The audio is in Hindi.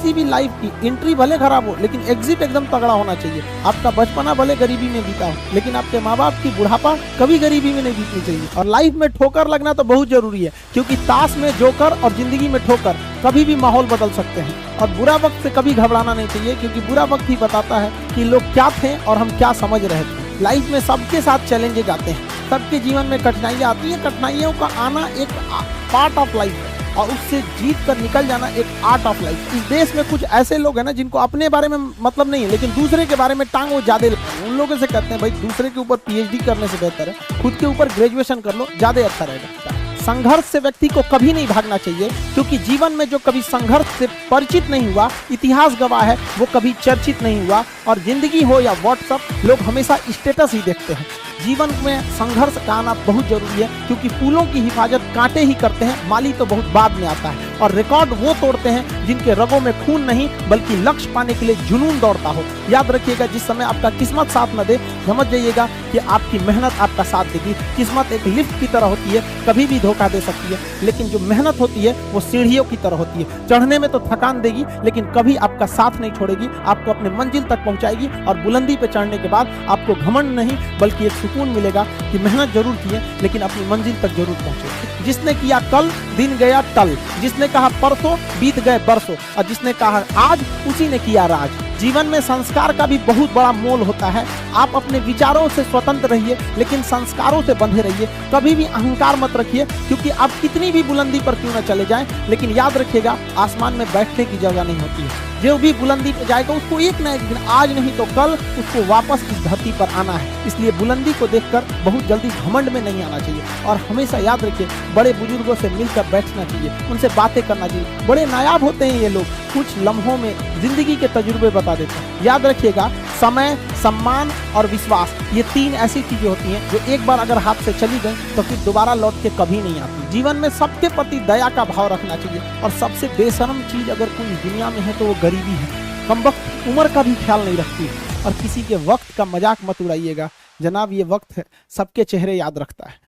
किसी भी लाइफ की एंट्री भले खराब हो लेकिन एग्जिट एकदम तगड़ा होना चाहिए। आपका बचपना भले गरीबी में बीता हो लेकिन आपके माँ बाप की बुढ़ापा कभी गरीबी में नहीं बीतनी चाहिए। और लाइफ में ठोकर लगना तो बहुत जरूरी है, क्योंकि ताश में जोकर और जिंदगी में ठोकर कभी भी माहौल बदल सकते हैं। और बुरा वक्त से कभी घबराना नहीं चाहिए, क्योंकि बुरा वक्त ही बताता है कि लोग क्या थे और हम क्या समझ रहे थे। लाइफ में सबके साथ चैलेंजेस आते हैं, सबके जीवन में कठिनाइयाँ आती हैं। कठिनाइयों का आना एक पार्ट ऑफ लाइफ है और उससे जीत कर निकल जाना एक आर्ट ऑफ लाइफ। इस देश में कुछ ऐसे लोग हैं ना जिनको अपने बारे में मतलब नहीं है लेकिन दूसरे के बारे में टांग वो ज्यादा। उन लोगों से कहते हैं भाई दूसरे के ऊपर पीएचडी करने से बेहतर है खुद के ऊपर ग्रेजुएशन कर लो, ज्यादा अच्छा रहेगा। संघर्ष से व्यक्ति को कभी नहीं भागना चाहिए, क्योंकि जीवन में जो कभी संघर्ष से परिचित नहीं हुआ, इतिहास गवाह है, वो कभी चर्चित नहीं हुआ। और जिंदगी हो या व्हाट्सएप, लोग हमेशा स्टेटस ही देखते हैं। जीवन में संघर्ष का आना बहुत जरूरी है, क्योंकि फूलों की हिफाजत कांटे ही करते हैं, माली तो बहुत बाद में आता है। और रिकॉर्ड वो तोड़ते हैं जिनके रगों में खून नहीं बल्कि लक्ष्य पाने के लिए जुनून दौड़ता हो। याद रखिएगा, जिस समय आपका किस्मत साथ न दे, समझ जाइएगा कि आपकी मेहनत आपका साथ देगी। किस्मत एक लिफ्ट की तरह होती है, कभी भी धोखा दे सकती है, लेकिन जो मेहनत होती है वो सीढ़ियों की तरह होती है। चढ़ने में तो थकान देगी लेकिन कभी आपका साथ नहीं छोड़ेगी, आपको अपने मंजिल तक पहुंचाएगी। और बुलंदी पे चढ़ने के बाद आपको घमंड नहीं बल्कि एक सुकून मिलेगा कि मेहनत जरूर की है लेकिन अपनी मंजिल तक जरूर पहुंचे। जिसने किया कल, दिन गया टल। जिसने कहा परसों, बीत गए बरसों। और जिसने कहा आज, उसी ने किया राज। जीवन में संस्कार का भी बहुत बड़ा मोल होता है। आप अपने विचारों से स्वतंत्र रहिए लेकिन संस्कारों से बंधे रहिए। कभी भी अहंकार मत रखिए, क्योंकि आप कितनी भी बुलंदी पर क्यों न चले जाएं, लेकिन याद रखिएगा आसमान में बैठने की जगह नहीं होती है। जो भी बुलंदी पे जाएगा उसको एक न एक दिन, आज नहीं तो कल, उसको वापस इस धरती पर आना है। इसलिए बुलंदी को देखकर बहुत जल्दी घमंड में नहीं आना चाहिए। और हमेशा याद रखिए, बड़े बुजुर्गों से मिलकर बैठना चाहिए, उनसे बातें करना चाहिए। बड़े नायाब होते हैं ये लोग, कुछ लम्हों में जिंदगी के तजुर्बे बता देते हैं। याद रखिएगा, समय, सम्मान और विश्वास, ये तीन ऐसी चीजें होती हैं जो एक बार अगर हाथ से चली गई तो फिर दोबारा लौट के कभी नहीं आती। जीवन में सबके प्रति दया का भाव रखना चाहिए। और सबसे बेशर्म चीज अगर कोई दुनिया में है तो वो गरीबी है। कमबख्त उम्र का भी ख्याल नहीं रखती है। और किसी के वक्त का मजाक मत उड़ाइएगा जनाब, ये वक्त है सबके चेहरे याद रखता है।